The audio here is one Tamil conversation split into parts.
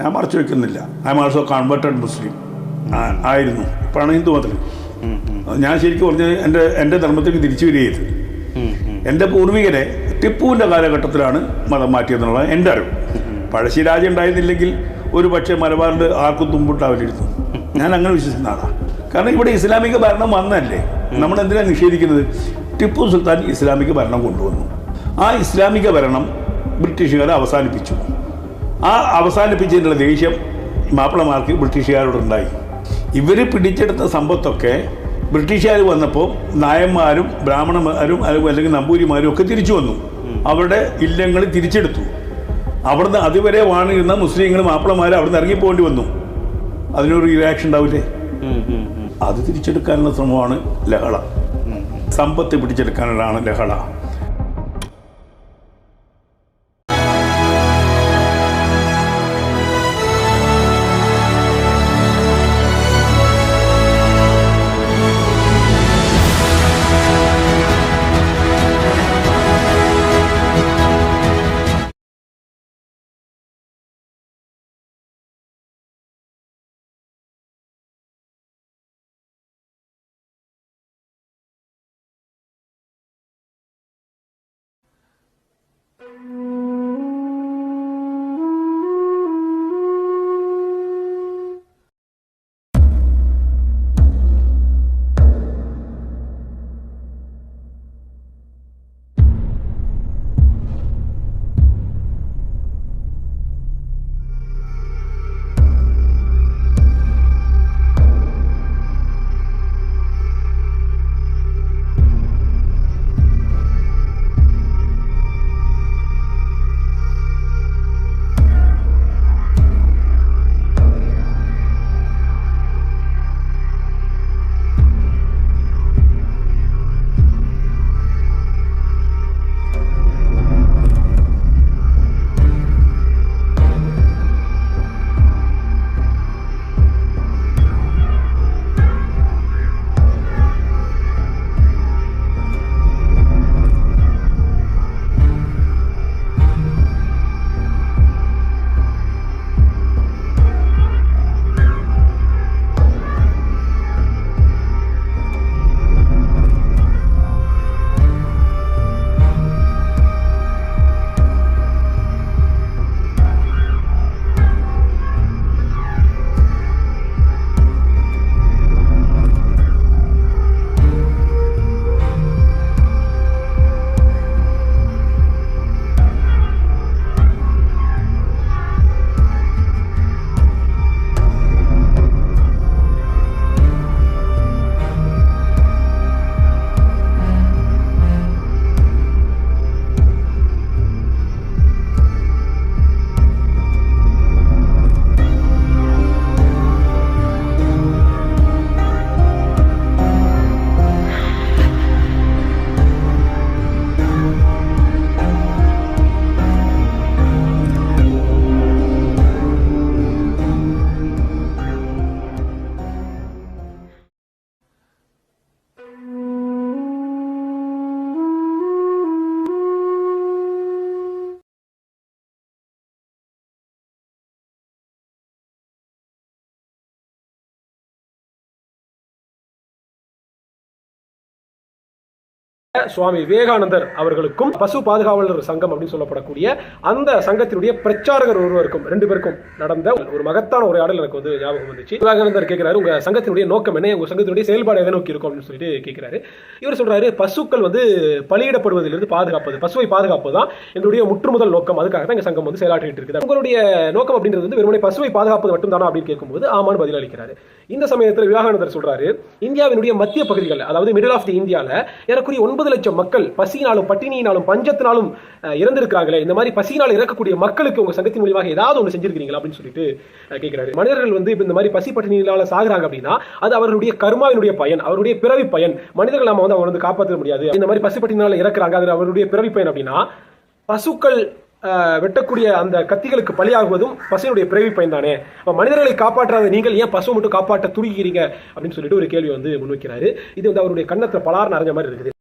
ഞാൻ മറച്ചു വെക്കുന്നില്ല. ഐ എം ആൾസോ കൺവേർട്ടഡ് മുസ്ലിം ആയിരുന്നു. ഇപ്പോഴാണ് ഹിന്ദു മതത്തിൽ. ഞാൻ ശരിക്കും പറഞ്ഞത് എൻ്റെ ധർമ്മത്തേക്ക് തിരിച്ചു വരികയത് എൻ്റെ പൂർവികരെ ടിപ്പുവിൻ്റെ കാലഘട്ടത്തിലാണ് മതം മാറ്റിയെന്നുള്ളത് എൻ്റെ അറിവ്. പഴശ്ശിരാജ ഉണ്ടായിരുന്നില്ലെങ്കിൽ ഒരു പക്ഷേ മലബാറിൽ ആർക്കും തുമ്പുണ്ടാവില്ലായിരുന്നു. ഞാൻ അങ്ങനെ വിശ്വസിക്കുന്ന ആളാണ്. കാരണം ഇവിടെ ഇസ്ലാമിക ഭരണം വന്നല്ലേ, നമ്മളെന്തിനാണ് നിഷേധിക്കുന്നത്? ടിപ്പു സുൽത്താൻ ഇസ്ലാമിക ഭരണം കൊണ്ടുവന്നു. ആ ഇസ്ലാമിക ഭരണം ബ്രിട്ടീഷുകാർ അവസാനിപ്പിച്ചു. ആ അവസാനിപ്പിച്ചതിനുള്ള ദേഷ്യം മാപ്പിളമാർക്ക് ബ്രിട്ടീഷുകാരോടുണ്ടായി. ഇവർ പിടിച്ചെടുത്ത സമ്പത്തൊക്കെ ബ്രിട്ടീഷുകാർ വന്നപ്പോൾ നായന്മാരും ബ്രാഹ്മണന്മാരും അല്ലെങ്കിൽ നമ്പൂരിമാരും ഒക്കെ തിരിച്ചു വന്നു. അവരുടെ ഇല്ലങ്ങൾ തിരിച്ചെടുത്തു. അവിടുന്ന് അതുവരെ വാണിരുന്ന മുസ്ലിങ്ങൾ മാപ്പിളമാർ അവിടുന്ന് ഇറങ്ങിപ്പോകേണ്ടി വന്നു. അതിനൊരു റിയാക്ഷൻ ഉണ്ടാവില്ലേ? അത് തിരിച്ചെടുക്കാനുള്ള ശ്രമമാണ് ലഹള. സമ്പത്ത് പിടിച്ചെടുക്കാനുള്ളതാണ് ലഹള. சுவாமி விவேகானந்தர் அவர்களுக்கும் பசு பாதுகாவலர் சங்கம் அப்படின்னு சொல்லப்படக்கூடிய அந்த சங்கத்தினுடைய பிரச்சாரகர் ஒருவருக்கும் ரெண்டு பேருக்கும் நடந்த ஒரு மகத்தான உரையாடல் எனக்கு வந்து ஞாபகம் வந்துச்சு. விவேகானந்தர் கேட்கிறாரு, உங்க சங்கத்தினுடைய நோக்கம் என்ன, உங்க சங்கத்தினுடைய செயல்பாடு எதை நோக்கி இருக்கும் அப்படின்னு சொல்லிட்டு கேட்கிறாரு. இவர் சொல்றாரு, பசுக்கள் வந்து பலியிடப்படுவதிலிருந்து பாதுகாப்பது, பசுவை பாதுகாப்பது தான் என்னுடைய முற்றுமுதல் நோக்கம். அதுக்காக தான் எங்க சங்கம் வந்து செயலாற்றிட்டு இருக்குது. உங்களுடைய நோக்கம் அப்படின்றது வந்து வெறுமனே பசுவை பாதுகாப்பது மட்டும் தானா அப்படின்னு கேட்கும்போது ஆமான்னு பதில் அளிக்கிறாரு. இந்த சமயத்தில் விவேகானந்தர் சொல்றாரு, இந்தியாவினுடைய மத்திய பகுதிகள், அதாவது மிடில் ஆஃப் தி இந்தியால ஏறக்குறைய 9 லட்சம் மக்கள் பசியினாலும் பட்டினியினாலும் பஞ்சத்தினாலும் இறந்திருக்கிறாங்களே, இந்த மாதிரி பசியினால் இறக்கக்கூடிய மக்களுக்கு உங்க சங்கத்தின் மூலமாக ஏதாவது ஒன்று செஞ்சிருக்கீங்களா அப்படின்னு சொல்லிட்டு கேட்கிறாரு. மனிதர்கள் வந்து இந்த மாதிரி பசி பட்டினியினால சாகுறாங்க அப்படின்னா அது அவர்களுடைய கர்மாவினுடைய பயன், அவருடைய பிறவி பயன். மனிதர்கள் நாம வந்து அவங்க வந்து காப்பாற்ற முடியாது. இந்த மாதிரி பசி பட்டினியினால இறக்குறாங்க, அது அவருடைய பிறவி பயன் அப்படின்னா பசுக்கள் வெட்டக்கூடிய அந்த கத்திகளுக்கு பலியாகுவதும் பசுனுடைய பிறவி பயன் தானே. மனிதர்களை காப்பாற்றாத நீங்கள் ஏன் பசு மட்டும் காப்பாற்ற துடிக்கிறீங்க அப்படின்னு சொல்லிட்டு ஒரு கேள்வி வந்து முன்வைக்கிறாரு. இது வந்து அவருடைய கண்ணத்துல பலார் நிறைஞ்ச மாதிரி இருக்குது.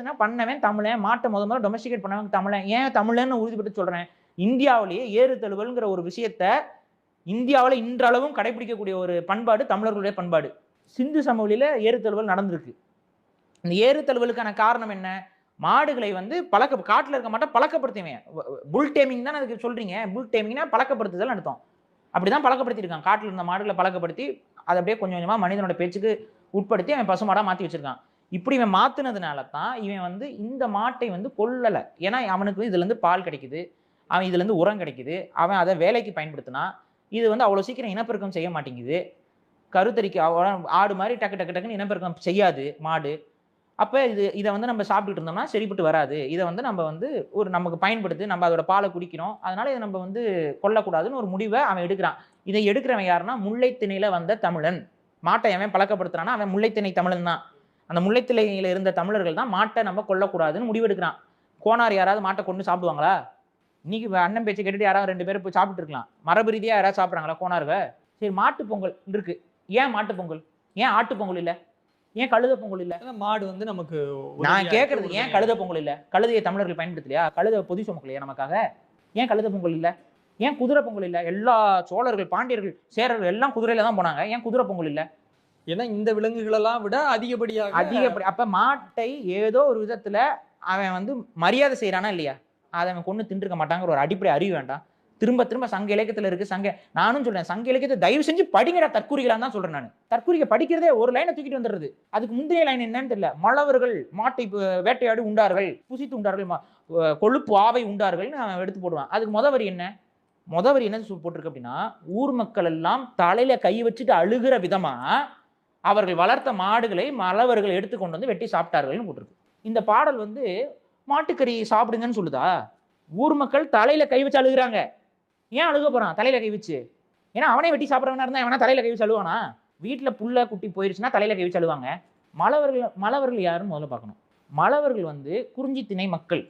பேசுனா பண்ணவன் தமிழன், மாட்டை முதல்ல டொமஸ்டிகேட் பண்ணவன் தமிழன். ஏன் தமிழன்னு உறுதிப்பட்டு சொல்றேன்? இந்தியாவிலேயே ஏறு தழுவல்ங்கிற ஒரு விஷயத்த இந்தியாவில் இன்றளவும் கடைபிடிக்கக்கூடிய ஒரு பண்பாடு தமிழர்களுடைய பண்பாடு. சிந்து சமவெளியில ஏறு தழுவல் நடந்திருக்கு. இந்த ஏறு தழுவலுக்கான காரணம் என்ன? மாடுகளை வந்து காட்டுல இருக்க மாட்டா பழக்கப்படுத்துவேன். புல் டேமிங் தான் அதுக்கு சொல்றீங்க. புல் டேமிங்னா பழக்கப்படுத்துதல் அர்த்தம். அப்படிதான் பழக்கப்படுத்திருக்கான். காட்டுல இருந்த மாடுகளை பழக்கப்படுத்தி அதை அப்படியே கொஞ்சம் கொஞ்சமா மனிதனோட பேச்சுக்கு உட்படுத்தி அவன் பசுமாடா மாத்தி வச்சிருக்கான். இப்படி இவன் மாத்தினதுனால தான் இவன் வந்து இந்த மாட்டை வந்து கொல்லலை. ஏன்னா அவனுக்கு இதுல இருந்து பால் கிடைக்குது, அவன் இதுல இருந்து உரம் கிடைக்குது, அவன் அதை வேலைக்கு பயன்படுத்தினா இது வந்து அவ்வளவு சீக்கிரம் இனப்பெருக்கம் செய்ய மாட்டேங்குது. கருத்தரிக்க ஆடு மாதிரி டக்கு டக்கு டக்குன்னு இனப்பெருக்கம் செய்யாது மாடு. அப்போ இதை வந்து நம்ம சாப்பிட்டுட்டு இருந்தோம்னா சரிப்பட்டு வராது. இதை வந்து நம்ம வந்து ஒரு நமக்கு பயன்படுத்தி நம்ம அதோட பாலை குடிக்கிறோம், அதனால இதை நம்ம வந்து கொல்லக்கூடாதுன்னு ஒரு முடிவை அவன் எடுக்கிறான். இதை எடுக்கிறவன் யாருன்னா முல்லைத்திணையில வந்த தமிழன். மாட்டை அவன் பழக்கப்படுத்துறான்னா அவன் முல்லைத்திணை தமிழன் தான். அந்த முல்லைத்திணையில இருந்த தமிழர்கள் தான் மாட்டை நம்ம கொல்லக்கூடாதுன்னு முடிவெடுக்கிறான். கோனார் யாராவது மாட்டை கொண்டு சாப்பிடுவாங்களா? இன்னைக்கு அண்ணன் பேச்சு கேட்டுட்டு யாராவது 2 பேரும் போய் சாப்பிட்டு இருக்கலாம். மரபு ரீதியாக யாராவது சாப்பிட்றாங்களா கோனார்வை? சரி, மாட்டு பொங்கல் இருக்கு, ஏன் மாட்டு பொங்கல்? ஏன் ஆட்டு பொங்கல் இல்லை? ஏன் கழுத பொங்கல் இல்லை? மாடு வந்து நமக்கு நான் கேட்கறது ஏன் கழுத பொங்கல் இல்லை? கழுதையை தமிழர்கள் பயன்படுத்தலையா? கழுத பொதி சுமக்கலையா நமக்காக? ஏன் கழுத பொங்கல் இல்லை? ஏன் குதிரை பொங்கல் இல்லை? எல்லா சோழர்கள், பாண்டியர்கள், சேரர்கள் எல்லாம் குதிரையில தான் போனாங்க. ஏன் குதிரை பொங்கல் இல்லை? ஏன்னா இந்த விலங்குகளெல்லாம் விட அதிகப்படி. அப்ப மாட்டை ஏதோ ஒரு விதத்துல அவன் வந்து மரியாதை செய்யறானா இல்லையா? அதை அவன் கொண்டு தின்றுக்க மாட்டாங்கிற ஒரு அடிப்படை அறிவு வேண்டாம். திரும்ப திரும்ப சங்க இலக்கியத்துல இருக்கு. நானும் சொல்றேன், சங்க இலக்கியத்தை தயவு செஞ்சு படிங்கடா தற்கூரிகளான்னு தான் சொல்றேன் நான். தற்கூரிகை படிக்கிறதே ஒரு லைனை தூக்கிட்டு வந்துடுறது. அதுக்கு முந்தைய லைன் என்னன்னு தெரியல. மழவர்கள் மாட்டை வேட்டையாடி உண்டார்கள், புசித்து உண்டார்கள், கொழுப்பு ஆவை உண்டார்கள்னு அவன் எடுத்து போடுவான். அதுக்கு முதவரி என்ன போட்டிருக்கு அப்படின்னா, ஊர் மக்கள் எல்லாம் தலையில கை வச்சுட்டு அழுகிற விதமா அவர்கள் வளர்த்த மாடுகளை மழவர்கள் எடுத்து கொண்டு வந்து வெட்டி சாப்பிட்டார்கள்னு போட்டிருக்கு. இந்த பாடல் வந்து மாட்டுக்கறி சாப்பிடுங்கன்னு சொல்லுதா? ஊர் மக்கள் தலையில கை வச்சு அழுகுறாங்க. ஏன் அழுக போறான் தலையில கை வச்சு? ஏன்னா அவனே வெட்டி சாப்பிட்றவனா இருந்தா அவனா தலையில கை வச்சு அழுவானா? வீட்டுல புள்ள குட்டி போயிருச்சுன்னா தலையில கை வச்சு அழுவாங்க. மழவர்கள் யாருன்னு முதல்ல பார்க்கணும். மழவர்கள் வந்து குறிஞ்சி திணை மக்கள்.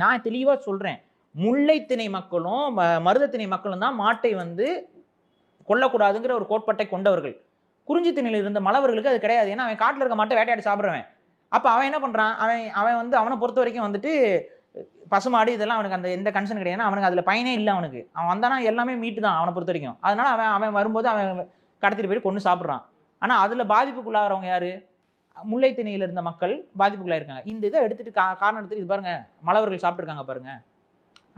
நான் தெளிவா சொல்றேன், முல்லை திணை மக்களும் மருத திணை மக்களும் தான் மாட்டை வந்து கொல்லக்கூடாதுங்கிற ஒரு கோட்பாட்டை கொண்டவர்கள். குறிஞ்சி திணையில் இருந்த மழவர்களுக்கு அது கிடையாது. ஏன்னா அவன் காட்டில் இருக்க மாட்டை வேட்டையாடி சாப்பிட்றவன். அப்போ அவன் என்ன பண்ணுறான்? அவன் வந்து அவனை பொறுத்த வரைக்கும் வந்துட்டு பசுமாடு இதெல்லாம் அவனுக்கு அந்த எந்த கன்சர்ன் கிடையாது. அவனுக்கு அதில் பயனே இல்லை. அவன் வந்தானா எல்லாமே மீட்டு தான் அவனை பொறுத்த வரைக்கும். அதனால அவன் வரும்போது அவன் கடத்திட்டு போய் கொண்டு சாப்பிட்றான். ஆனால் அதில் பாதிப்புக்குள்ளாகிறவங்க யாரு? முல்லை திணையில் இருந்த மக்கள் பாதிப்புக்குள்ளாயிருக்காங்க. இந்த இதை எடுத்துட்டு காரணம் எடுத்துட்டு இது பாருங்க, மழவர்கள் சாப்பிட்ருக்காங்க பாருங்க.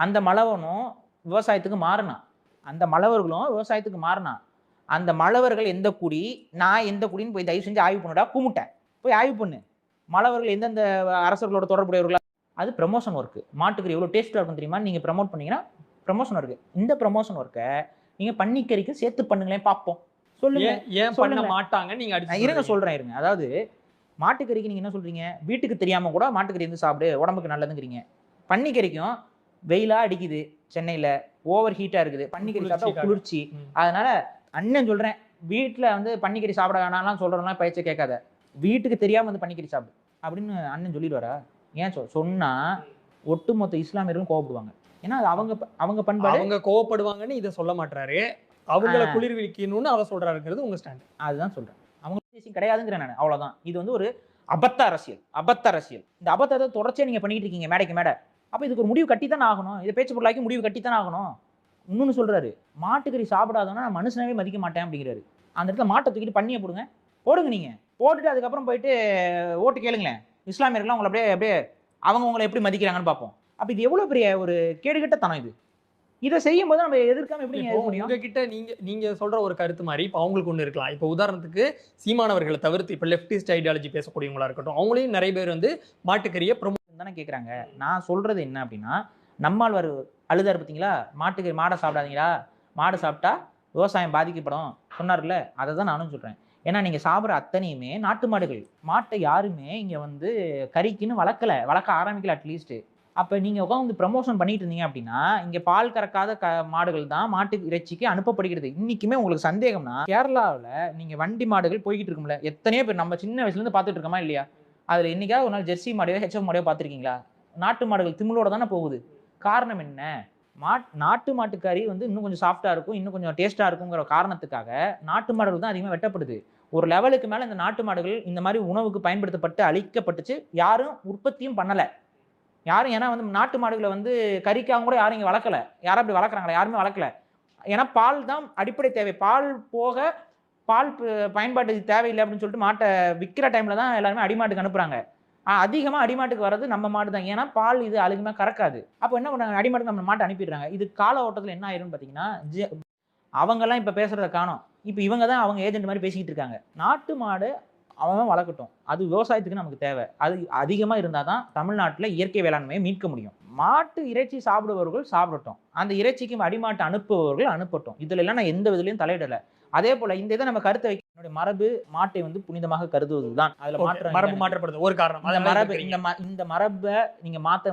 அந்த மழவனும் விவசாயத்துக்கு மாறினான். அந்த மழவர்களும் விவசாயத்துக்கு மாறினான். அந்த மழவர்கள் எந்த குடி, நான் எந்த குடின்னு போய் தயவு செஞ்சு ஆய்வு பண்ணுடா. கும்பிட்டேன், போய் ஆய்வு பண்ணு. மழவர்கள் எந்தெந்த அரசர்களோட தொடர்புடையவர்களா? அது ப்ரமோஷன் ஒர்க்கு. மாட்டுக்கறி எவ்வளோ டேஸ்ட்டாக இருக்கும் தெரியுமா? நீங்கள் ப்ரமோட் பண்ணீங்கன்னா ப்ரமோஷன் ஒர்க்கு. இந்த ப்ரமோஷன் ஒர்க்கை நீங்கள் பன்னிக்கறிக்கு சேர்த்து பண்ணுங்களேன் பார்ப்போம். சொல்லுங்க, ஏன் பண்ண மாட்டாங்க? நீங்கள் இருங்க சொல்கிறேன். அதாவது மாட்டுக்கறிக்கு நீங்கள் என்ன சொல்கிறீங்க? வீட்டுக்கு தெரியாமல் கூட மாட்டுக்கறி வந்து சாப்பிடு, உடம்புக்கு நல்லதுங்கிறீங்க. பன்னிக்கறிக்கும் வெயிலாக அடிக்குது, சென்னையில் ஓவர் ஹீட்டாக இருக்குது, பன்னிக்கறி சாப்பிட்டா குளிர்ச்சி. அதனால அண்ணன் சொல்கிறேன், வீட்டில் வந்து பன்னிக்கறி சாப்பிட வேணாம்லாம் சொல்கிறோம்னா பயிற்சி கேட்காத. வீட்டுக்கு தெரியாமல் வந்து பன்னிக்கறி சாப்பிடு அப்படின்னு அண்ணன் சொல்லிடுவாரா? ஏன் சொன்னால் ஒட்டுமொத்த இஸ்லாமியர்களும் கோவப்படுவாங்க. ஏன்னா அது அவங்க பண்பாடு. அவங்க கோவப்படுவாங்கன்னு இதை சொல்ல மாட்டாரு, அவங்கள குளிர்விக்கணும்னு அதை சொல்றாருங்கிறது உங்க ஸ்டாண்ட். அதுதான் சொல்றேன். அவங்க தேசியம் கிடையாதுங்கிற நான். அவ்வளவுதான். இது வந்து ஒரு அபத்த அரசியல். இந்த அபத்தத்தை தொடர்ச்சியா நீங்க பண்ணிட்டு இருக்கீங்க மேடைக்கு மேடை. அப்ப இதுக்கு ஒரு முடிவு கட்டித்தான் ஆகணும். இதை பேச்சு பொருளாக்கி முடிவு கட்டித்தான் ஆகணும். இன்னொன்னு சொல்றாரு, மாட்டுக்கறி சாப்பிடாதோன்னா நான் மனுஷனவே மதிக்க மாட்டேன் அப்படிங்கிறாரு. அந்த இடத்துல மாட்டை தூக்கிட்டு பண்ணியை போடுங்க. நீங்க போட்டுட்டு அதுக்கப்புறம் போயிட்டு ஓட்டு கேளுங்களேன். இஸ்லாமியர்கள்லாம் உங்களை அப்படியே அவங்க உங்களை எப்படி மதிக்கிறாங்கன்னு பார்ப்போம். அப்ப இது எவ்வளவு பெரிய ஒரு கேடுகட்ட தனம் இது. இதை செய்யும் போது நம்ம எதிர்க்காம எப்படி முடியும்? உங்ககிட்ட நீங்க சொல்ற ஒரு கருத்து மாதிரி இப்போ அவங்களுக்கு ஒன்று இருக்கலாம். இப்போ உதாரணத்துக்கு சீமானவர்களை தவிர்த்து இப்போ லெஃப்டிஸ்ட் ஐடியாலஜி பேசக்கூடியவங்களா இருக்கட்டும், அவங்களையும் நிறைய பேர் வந்து மாட்டுக்கறியை ப்ரொமோட் தானே கேட்குறாங்க. நான் சொல்றது என்ன அப்படின்னா, நம்மால் அழுதாரு பார்த்தீங்களா, மாட்டுக்கறி மாடை சாப்பிடாதீங்களா, மாடு சாப்பிட்டா விவசாயம் பாதிக்கப்படும் சொன்னார்ல, அதை தான் நானும் சொல்றேன். ஏன்னா நீங்க சாப்பிட்ற அத்தனையுமே நாட்டு மாடுகள். மாட்டை யாருமே இங்க வந்து கறிக்குன்னு வளர்க்க ஆரம்பிக்கல அட்லீஸ்ட். அப்போ நீங்கள் உட்காந்து ப்ரமோஷன் பண்ணிட்டு இருந்தீங்க அப்படின்னா, இங்கே பால் கறக்காத மாடுகள் தான் மாட்டு இறைச்சிக்கு அனுப்பப்படுகிறது. இன்னைக்குமே உங்களுக்கு சந்தேகம்னா, கேரளாவில் நீங்கள் வண்டி மாடுகள் போய்கிட்டு இருக்கும்ல, எத்தனையோ பேர் நம்ம சின்ன வயசுலேருந்து பார்த்துட்டு இருக்கோமா இல்லையா? அதில் என்னைக்காவது ஒரு நாள் ஜெர்சி மாடையோ ஹெச்எஃப் மாடையோ பார்த்துருக்கீங்களா? நாட்டு மாடுகள் திமிழோட தானே போகுது. காரணம் என்ன? நாட்டு மாட்டுக்கறி வந்து இன்னும் கொஞ்சம் சாஃப்டா இருக்கும், இன்னும் கொஞ்சம் டேஸ்டா இருக்குங்கிற காரணத்துக்காக நாட்டு மாடுகள் தான் அதிகமாக வெட்டப்படுது. ஒரு லெவலுக்கு மேல இந்த நாட்டு மாடுகள் இந்த மாதிரி உணவுக்கு பயன்படுத்தப்பட்டு அழிக்கப்பட்டுச்சு. யாரும் உற்பத்தியும் பண்ணல. யாரும், ஏன்னா வந்து நாட்டு மாடுகளை வந்து கறிக்காக கூட யாரும் இங்க வளர்க்கல. யாரும் அப்படி வளர்க்குறாங்களா? யாருமே வளர்க்கல. ஏன்னா பால் தான் அடிப்படை தேவை. பால் போக பால் பயன்பாட்டுக்கு தேவையில்லை அப்படின்னு சொல்லிட்டு மாட்டை விற்கிற டைம்ல தான் எல்லாருமே அடிமாட்டுக்கு அனுப்புறாங்க. அதிகமா அடிமாட்டுக்கு வர்றது நம்ம மாடு தான். ஏன்னா பால் இது அதிகமா கறக்காது. அப்போ என்ன பண்ணாங்க, அடிமாட்டுக்கு நம்ம மாட்டை அனுப்பிடுறாங்க. இது கால ஓட்டத்தில் என்ன ஆயிரும்னு பார்த்தீங்கன்னா, அவங்கெல்லாம் இப்போ பேசுறத காணோம். இப்போ இவங்க தான் அவங்க ஏஜென்ட் மாதிரி பேசிக்கிட்டு இருக்காங்க. நாட்டு மாடு அவன் வளர்க்கட்டும், அது விவசாயத்துக்கு நமக்கு தேவை. அது அதிகமாக இருந்தால் தான் தமிழ்நாட்டில் இயற்கை வேளாண்மையை மீட்க முடியும். மாட்டு இறைச்சி சாப்பிடுபவர்கள் சாப்பிடட்டும், அந்த இறைச்சிக்கு அடிமாட்டு அனுப்புபவர்கள் அனுப்பட்டும். இதுல எல்லாம் நான் எந்த விதத்திலையும் தலையிடலை. அதே போல இந்த இதை நம்ம கருத்தை வைக்க, என்னுடைய மரபு மாட்டை வந்து புனிதமாக கருதுவதுதான். அதுல மரபு மாற்றப்படுது ஒரு காரணம். அந்த மரபு இந்த மரபை நீங்க மாற்ற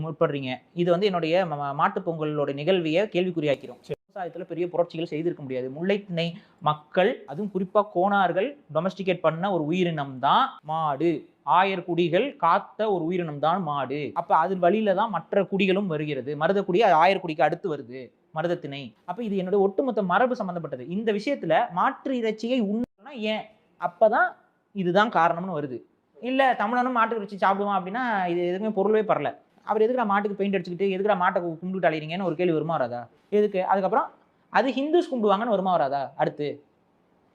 முற்படுறீங்க. இது வந்து என்னுடைய மாட்டு பொங்கலோட நிகழ்வியை கேள்விக்குறியாக்கிறோம். விவசாயத்துல பெரிய புரட்சிகள் செய்திருக்க முடியாது. முல்லைத்திணை மக்கள், அதுவும் குறிப்பா கோணார்கள் டொமஸ்டிகேட் பண்ண ஒரு உயிரினம் தான் மாடு. ஆயர் குடிகள் காத்த ஒரு உயிரினம் தான் மாடு. அப்ப அது வழியில தான் மற்ற குடிகளும் வருகிறது. மருதக்குடி ஆயர் குடிக்கு அடுத்து வருது, மருதத்திணை. அப்ப இது என்னோட ஒட்டுமொத்த மரபு சம்பந்தப்பட்டது. இந்த விஷயத்துல மாற்று இறைச்சியை உண்ணா ஏன், அப்பதான் இதுதான் காரணம்னு வருது. இல்ல தமிழனும் மாட்டு இறைச்சி சாப்பிடுவான் அப்படின்னா இது எதுவுமே பொருளவே பரல. அவர் எதுக்குடா மாட்டுக்கு பெயிண்ட் அடிச்சுக்கிட்டு எதுக்குடா மாட்டை கும்பிட்டு அலையிறீங்கன்னு ஒரு கேள்வி வருமா வராதா? எதுக்கு? அதுக்கப்புறம் அது ஹிந்துஸ் கும்பிடுவாங்கன்னு வருமா வராதா? அடுத்து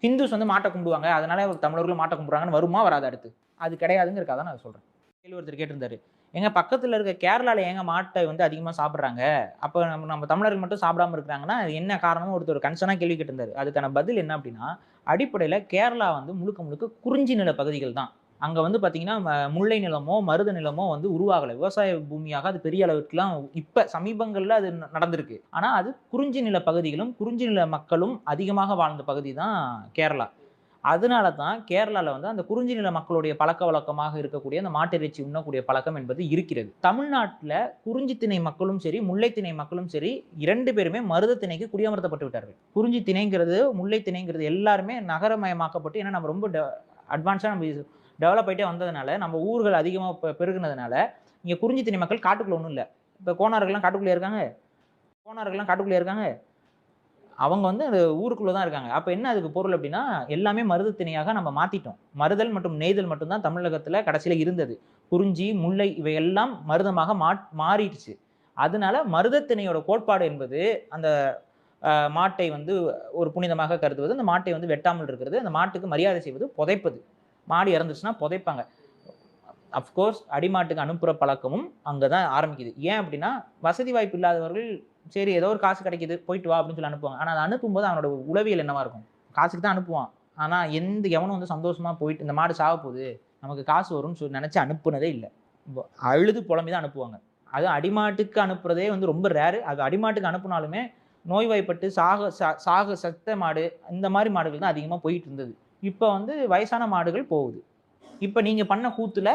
ஹிந்துஸ் வந்து மாட்டை கும்பிடுவாங்க, அதனால தமிழர்களும் மாட்டை கும்பிடுறாங்கன்னு வருமா வராது? அடுத்து அது கிடையாதுங்கிறக்காக நான் சொல்றேன். கேள்வி ஒருத்தர் கேட்டிருந்தாரு, எங்க பக்கத்துல இருக்க கேரளால ஏங்க மாட்டை வந்து அதிகமா சாப்பிட்றாங்க, அப்ப நம்ம தமிழர்கள் மட்டும் சாப்பிடாம இருக்கிறாங்கன்னா அது என்ன காரணமும் ஒருத்தர் கன்சர்னா கேள்வி கேட்டிருந்தாரு. அதுக்கான பதில் என்ன அப்படின்னா, அடிப்படையில கேரளா வந்து முழுக்க முழுக்க குறிஞ்சி நில பகுதிகள் தான். அங்க வந்து பாத்தீங்கன்னா முல்லை நிலமோ மருத நிலமோ வந்து உருவாகலை. விவசாய பூமியாக அது பெரிய அளவுக்குலாம் இப்ப சமீபங்கள்ல அது நடந்திருக்கு. ஆனா அது குறிஞ்சி நில பகுதிகளும் குறிஞ்சி நில மக்களும் அதிகமாக வாழ்ந்த பகுதி தான் கேரளா. அதனால தான் கேரளாவில் வந்து அந்த குறிஞ்சி நில மக்களுடைய பழக்க வழக்கமாக இருக்கக்கூடிய அந்த மாட்டிறைச்சி உண்ணக்கூடிய பழக்கம் என்பது இருக்கிறது. தமிழ்நாட்டில் குறிஞ்சி திணை மக்களும் சரி முல்லை திணை மக்களும் சரி 2 பேருமே மருத திணைக்கு குடியமர்த்தப்பட்டு விட்டார்கள். குறிஞ்சி திணைங்கிறது முல்லை திணைங்கிறது எல்லாருமே நகரமயமாக்கப்பட்டு, ஏன்னா நம்ம ரொம்ப அட்வான்ஸாக நம்ம டெவலப் ஆகிட்டே வந்ததுனால, நம்ம ஊர்கள் அதிகமாக பெருகுனதுனால இங்கே குறிஞ்சி திணை மக்கள் காட்டுக்குள்ள ஒன்றும் இல்லை. இப்போ கோணார்கள்லாம் காட்டுக்குள்ளே இருக்காங்க. அவங்க வந்து அந்த ஊருக்குள்ள தான் இருக்காங்க. அப்ப என்ன அதுக்கு பொருள் அப்படின்னா, எல்லாமே மருத திணையாக நம்ம மாத்திட்டோம். மருதல் மற்றும் நெய்தல் மட்டும்தான் தமிழகத்துல கடைசியில இருந்தது. குறிஞ்சி முல்லை இவையெல்லாம் மருதமாக மாறிடுச்சு. அதனால மருத திணையோட கோட்பாடு என்பது அந்த மாட்டை வந்து ஒரு புனிதமாக கருதுவது, அந்த மாட்டை வந்து வெட்டாமல் இருக்கிறது, அந்த மாட்டுக்கு மரியாதை செய்வது, புதைப்பது. மாடு இறந்துச்சுன்னா புதைப்பாங்க. அஃப்கோர்ஸ் அடிமாட்டுக்கு அனுப்புகிற பழக்கமும் அங்கே தான் ஆரம்பிக்குது. ஏன் அப்படின்னா, வசதி வாய்ப்பு இல்லாதவர்கள் சரி ஏதோ ஒரு காசு கிடைக்குது போயிட்டு வா அப்படின்னு சொல்லி அனுப்புவாங்க. ஆனால் அதை அனுப்பும்போது அவனோட உளவியல் என்னவா இருக்கும்? காசுக்கு தான் அனுப்புவான். ஆனால் எவனும் வந்து சந்தோஷமாக போயிட்டு இந்த மாடு சாக போகுது நமக்கு காசு வரும்னு சொல்லி நினச்சி அனுப்புனதே இல்லை. அழுது புலம்பி தான் அனுப்புவாங்க. அது அடிமாட்டுக்கு அனுப்புறதே வந்து ரொம்ப ரேரு. அது அடிமாட்டுக்கு அனுப்புனாலுமே நோய்வாய்ப்பட்டு செத்த மாடு, இந்த மாதிரி மாடுகள் தான் அதிகமாக போயிட்டு இருந்தது. இப்போ வந்து வயசான மாடுகள் போகுது. இப்போ நீங்கள் பண்ண கூத்துல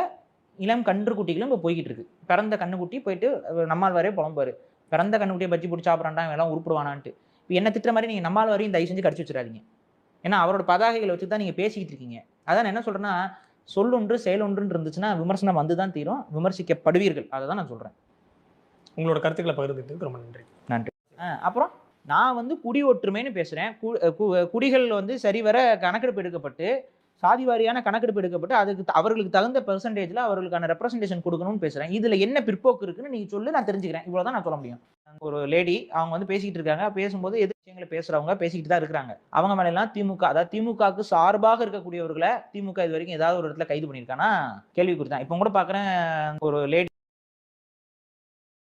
இளம் கன்றுக்குட்டிகளும் இப்போ போய்கிட்டு இருக்கு. பிறந்த கண்ணுக்குட்டி போயிட்டு நம்மால் வரையே புலம்பாரு, பிறந்த கண்ணுக்குட்டியை பற்றி பிடிச்சி சாப்பிட்றான்டா எல்லாம் உருப்பிடுவானான்ட்டு. இப்போ என்ன திட்டுற மாதிரி நீங்கள் நம்மால் வரையும் தயவு செஞ்சு கடிச்சு வச்சிடாதீங்க. ஏன்னா அவரோட பதாகைகளை வச்சு தான் நீங்கள் பேசிக்கிட்டு இருக்கீங்க. அதான் என்ன சொல்கிறேன்னா, சொல்லொன்று செயலொன்றுன்னு இருந்துச்சுன்னா விமர்சனம் வந்து தான் தீரும், விமர்சிக்கப்படுவீர்கள். அதை தான் நான் சொல்கிறேன். உங்களோட கருத்துக்களை பகிர்ந்துட்டு ரொம்ப நன்றி. அப்புறம் நான் வந்து குடி ஒற்றுமைன்னு பேசுகிறேன். குடிகள் வந்து சரிவர கணக்கெடுப்பு எடுக்கப்பட்டு, சாதி வாரியான கணக்கெடுப்பு எடுக்கப்பட்டு, அதுக்கு அவர்களுக்கு தகுந்த பெர்சன்டேஜில் அவர்களுக்கான ரெப்ரசன்டேஷன் கொடுக்கணும்னு பேசுகிறேன். இதில் என்ன பிற்போக்கு இருக்குன்னு நீங்கள் சொல்லி நான் தெரிஞ்சுக்கிறேன். இவ்வளோ தான் நான் சொல்ல முடியும். ஒரு லேடி அவங்க வந்து பேசிக்கிட்டு இருக்காங்க. பேசும்போது எது விஷயங்களை பேசுகிறவங்க பேசிக்கிட்டு தான் இருக்கிறாங்க. அவங்க மேலாம் திமுக, அதாவது திமுகவுக்கு சார்பாக இருக்கக்கூடியவர்களை திமுக இது வரைக்கும் ஏதாவது ஒரு இடத்துல கைது பண்ணியிருக்கானா கேள்வி குறித்தான். இப்போ கூட பார்க்குறேன், ஒரு லேடி